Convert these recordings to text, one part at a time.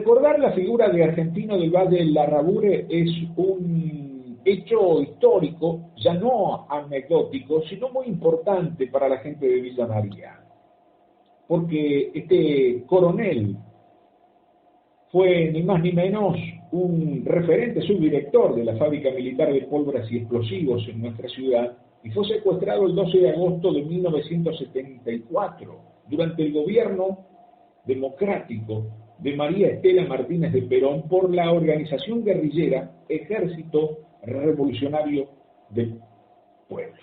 recordar la figura de Argentino del Valle Larrabure es un hecho histórico, ya no anecdótico, sino muy importante para la gente de Villa María, porque este coronel fue ni más ni menos un referente subdirector de la fábrica militar de pólvoras y explosivos en nuestra ciudad y fue secuestrado el 12 de agosto de 1974 durante el gobierno democrático de María Estela Martínez de Perón por la organización guerrillera Ejército Revolucionario del Pueblo.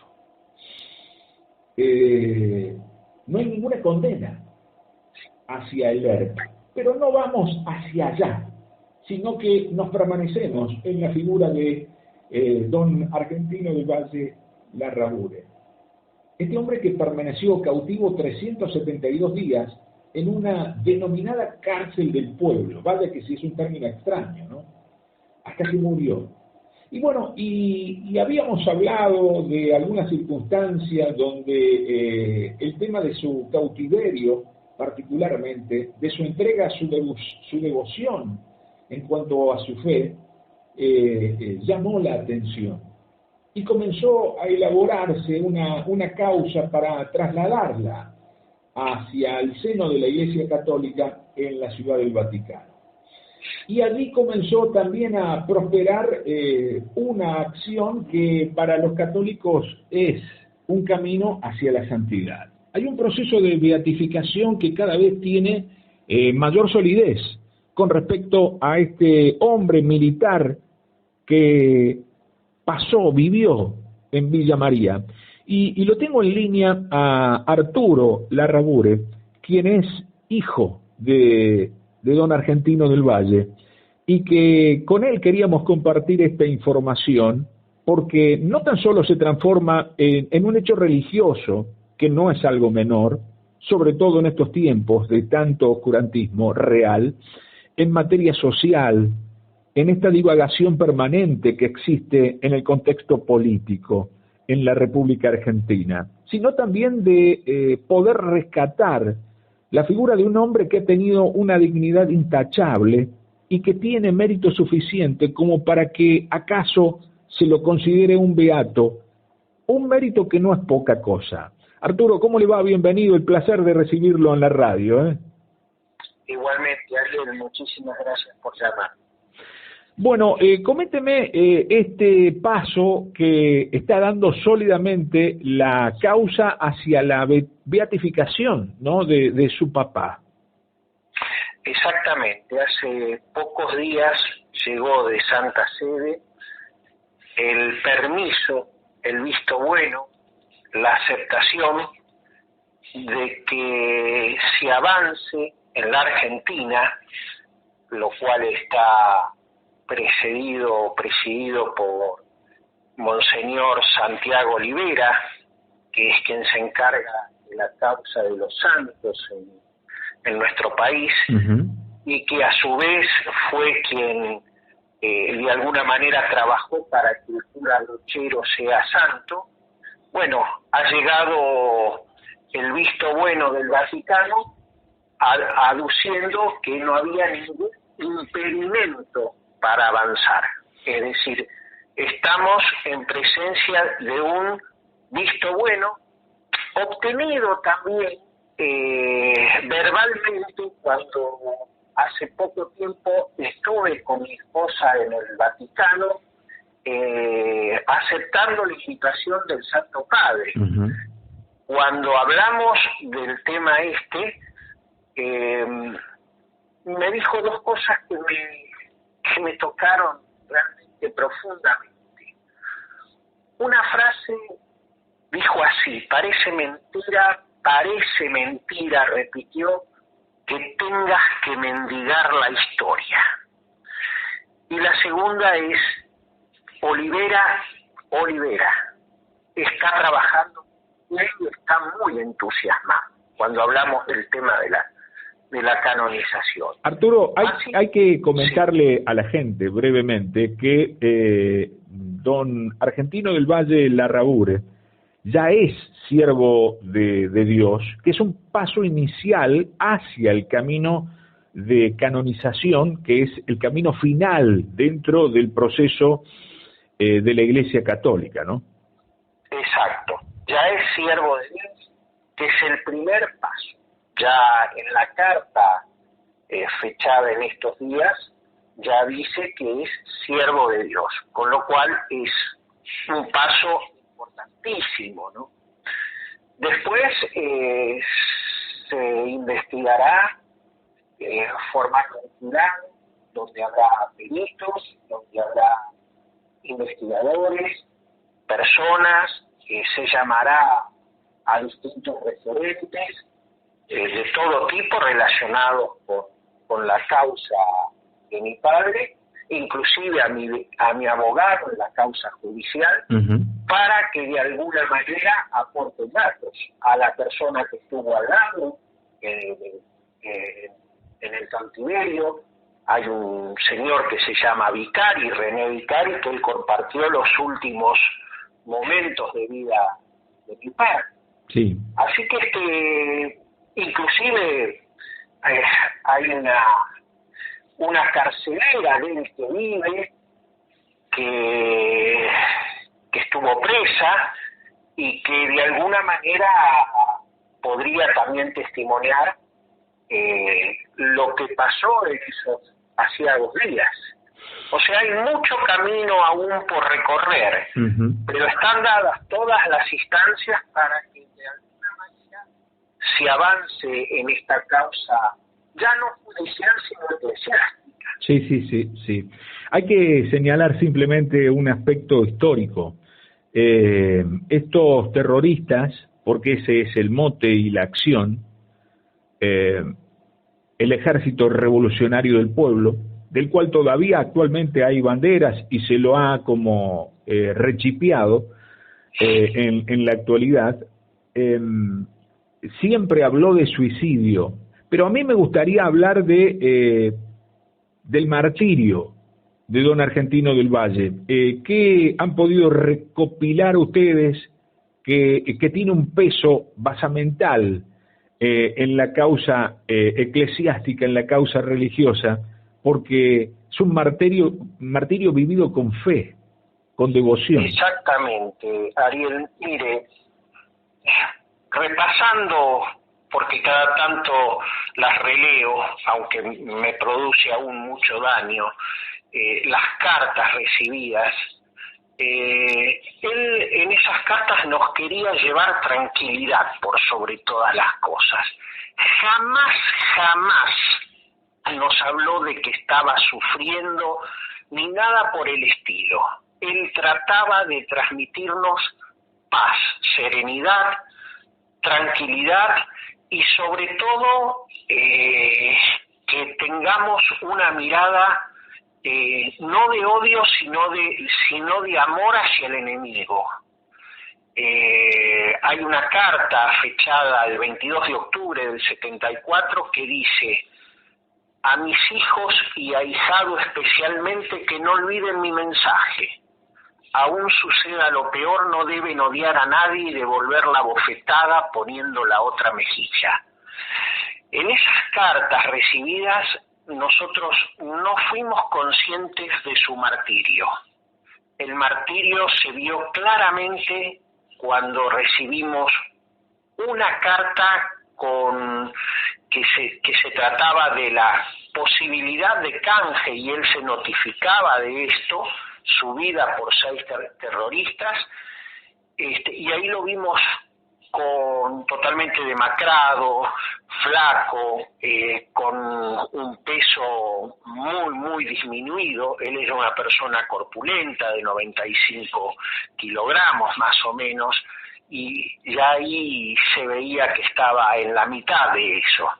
No hay ninguna condena hacia el ERP, pero no vamos hacia allá, sino que nos permanecemos en la figura de don Argentino del Valle Larrabure. Este hombre que permaneció cautivo 372 días en una denominada cárcel del pueblo, vaya que sí es un término extraño, ¿no? Hasta que murió. Y bueno, y habíamos hablado de algunas circunstancias donde el tema de su cautiverio, particularmente, de su entrega, su devoción en cuanto a su fe, llamó la atención. Y comenzó a elaborarse una causa para trasladarla hacia el seno de la Iglesia Católica en la Ciudad del Vaticano. Y allí comenzó también a prosperar una acción que para los católicos es un camino hacia la santidad. Hay un proceso de beatificación que cada vez tiene mayor solidez con respecto a este hombre militar que vivió en Villa María. Y lo tengo en línea a Arturo Larrabure, quien es hijo de don Argentino del Valle, y que con él queríamos compartir esta información, porque no tan solo se transforma en un hecho religioso, que no es algo menor, sobre todo en estos tiempos de tanto oscurantismo real, en materia social, en esta divagación permanente que existe en el contexto político en la República Argentina, sino también de poder rescatar la figura de un hombre que ha tenido una dignidad intachable y que tiene mérito suficiente como para que acaso se lo considere un beato, un mérito que no es poca cosa. Arturo, ¿cómo le va? Bienvenido, el placer de recibirlo en la radio. Igualmente, Ariel, muchísimas gracias por llamar. Bueno, coménteme este paso que está dando sólidamente la causa hacia la beatificación, ¿no?, de su papá. Exactamente, hace pocos días llegó de Santa Sede el permiso, el visto bueno, la aceptación de que se avance en la Argentina, lo cual está presidido por Monseñor Santiago Olivera, que es quien se encarga de la causa de los santos en nuestro país, y que a su vez fue quien de alguna manera trabajó para que el cura Rochero sea santo. Bueno, ha llegado el visto bueno del Vaticano aduciendo que no había ningún impedimento para avanzar. Es decir, estamos en presencia de un visto bueno, obtenido también verbalmente cuando hace poco tiempo estuve con mi esposa en el Vaticano aceptando la invitación del Santo Padre. Cuando hablamos del tema me dijo dos cosas que me tocaron realmente profundamente. Una frase dijo así: parece mentira, repitió, que tengas que mendigar la historia. Y la segunda es: Olivera está trabajando y está muy entusiasmado cuando hablamos del tema de la canonización. Arturo, hay que comentarle a la gente brevemente que don Argentino del Valle Larrabure ya es siervo de Dios, que es un paso inicial hacia el camino de canonización, que es el camino final dentro del proceso de la Iglesia Católica, ¿no? Exacto. Ya es siervo de Dios, que es el primer paso. Ya en la carta fechada en estos días, ya dice que es siervo de Dios, con lo cual es un paso importantísimo, ¿no? Después se investigará formato jurado, donde habrá peritos, donde habrá investigadores, personas, se llamará a distintos referentes de todo tipo relacionados con la causa de mi padre, inclusive a mi abogado en la causa judicial, para que de alguna manera aporten datos a la persona que estuvo al lado en el cautiverio. Hay un señor que se llama Vicari, René Vicari, que él compartió los últimos momentos de vida de mi padre. Sí. Así que inclusive hay una carcelera de él que vive, que estuvo presa y que de alguna manera podría también testimoniar lo que pasó en esos asiagos días. O sea, hay mucho camino aún por recorrer, pero están dadas todas las instancias para que de alguna manera se avance en esta causa, ya no judicial, sino eclesiástica. Sí. Hay que señalar simplemente un aspecto histórico. Estos terroristas, porque ese es el mote y la acción, el Ejército Revolucionario del Pueblo, del cual todavía actualmente hay banderas y se lo ha como rechipiado en la actualidad, siempre habló de suicidio, pero a mí me gustaría hablar del martirio de don Argentino del Valle. ¿Qué han podido recopilar ustedes que tiene un peso basamental en la causa eclesiástica, en la causa religiosa, porque es un martirio vivido con fe, con devoción? Exactamente, Ariel. Mire, repasando, porque cada tanto las releo, aunque me produce aún mucho daño, las cartas recibidas, él en esas cartas nos quería llevar tranquilidad por sobre todas las cosas. Jamás nos habló de que estaba sufriendo ni nada por el estilo. Él trataba de transmitirnos paz, serenidad, tranquilidad y sobre todo que tengamos una mirada no de odio, sino de amor hacia el enemigo. Hay una carta fechada el 22 de octubre del 74 que dice: a mis hijos y ahijado especialmente que no olviden mi mensaje. Aún suceda lo peor, no deben odiar a nadie y devolver la bofetada poniendo la otra mejilla. En esas cartas recibidas, nosotros no fuimos conscientes de su martirio. El martirio se vio claramente cuando recibimos una carta que se trataba de la posibilidad de canje, y él se notificaba de esto, su vida por 6 terroristas, y ahí lo vimos totalmente demacrado, flaco, con un peso muy disminuido. Él era una persona corpulenta de 95 kilogramos más o menos, y ya ahí se veía que estaba en la mitad de eso.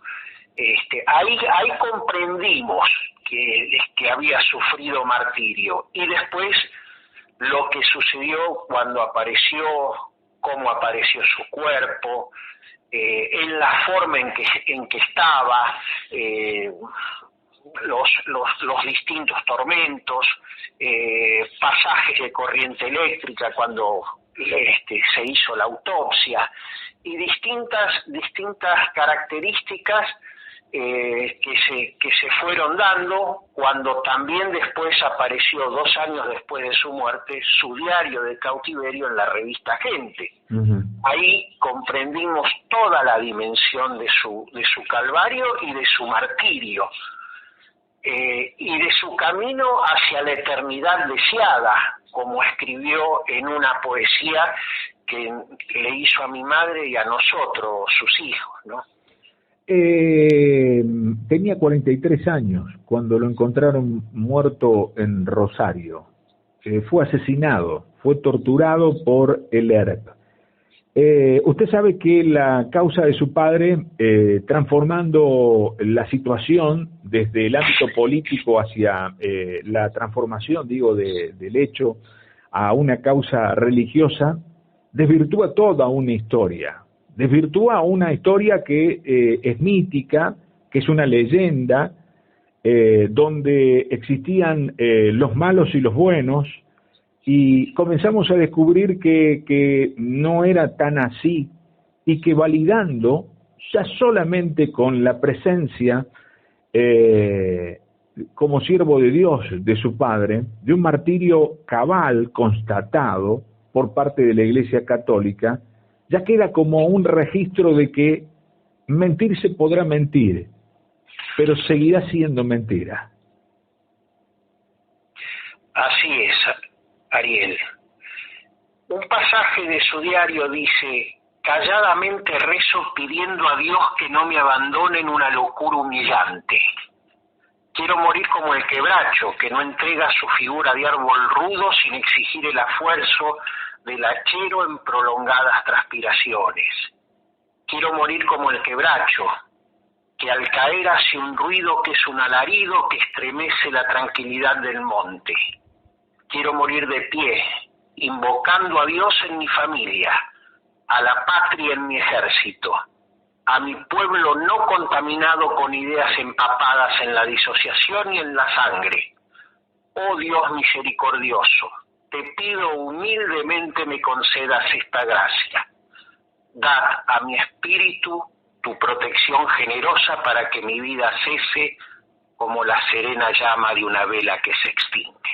Ahí comprendimos que había sufrido martirio, y después lo que sucedió cuando apareció, cómo apareció su cuerpo, en la forma en que estaba, los distintos tormentos, pasajes de corriente eléctrica cuando se hizo la autopsia, y distintas características que se fueron dando, cuando también después apareció, 2 años después de su muerte, su diario de cautiverio en la revista Gente. Uh-huh. Ahí comprendimos toda la dimensión de su calvario y de su martirio, y de su camino hacia la eternidad deseada, como escribió en una poesía que le hizo a mi madre y a nosotros, sus hijos, ¿no? Tenía 43 años cuando lo encontraron muerto en Rosario. Fue asesinado, fue torturado por el ERP. Usted sabe que la causa de su padre, transformando la situación desde el ámbito político hacia la transformación, del hecho a una causa religiosa, desvirtúa toda una historia. Desvirtúa una historia que es mítica, que es una leyenda, donde existían los malos y los buenos, y comenzamos a descubrir que no era tan así, y que validando, ya solamente con la presencia como siervo de Dios de su padre, de un martirio cabal constatado por parte de la Iglesia Católica, ya queda como un registro de que mentir se podrá mentir, pero seguirá siendo mentira. Así es, Ariel. Un pasaje de su diario dice: calladamente rezo pidiendo a Dios que no me abandone en una locura humillante. Quiero morir como el quebracho, que no entrega su figura de árbol rudo sin exigir el esfuerzo del hachero en prolongadas transpiraciones. Quiero morir como el quebracho, que al caer hace un ruido que es un alarido que estremece la tranquilidad del monte. Quiero morir de pie, invocando a Dios en mi familia, a la patria en mi ejército, a mi pueblo no contaminado con ideas empapadas en la disociación y en la sangre. Oh Dios misericordioso, te pido humildemente me concedas esta gracia. Dad a mi espíritu tu protección generosa para que mi vida cese como la serena llama de una vela que se extingue.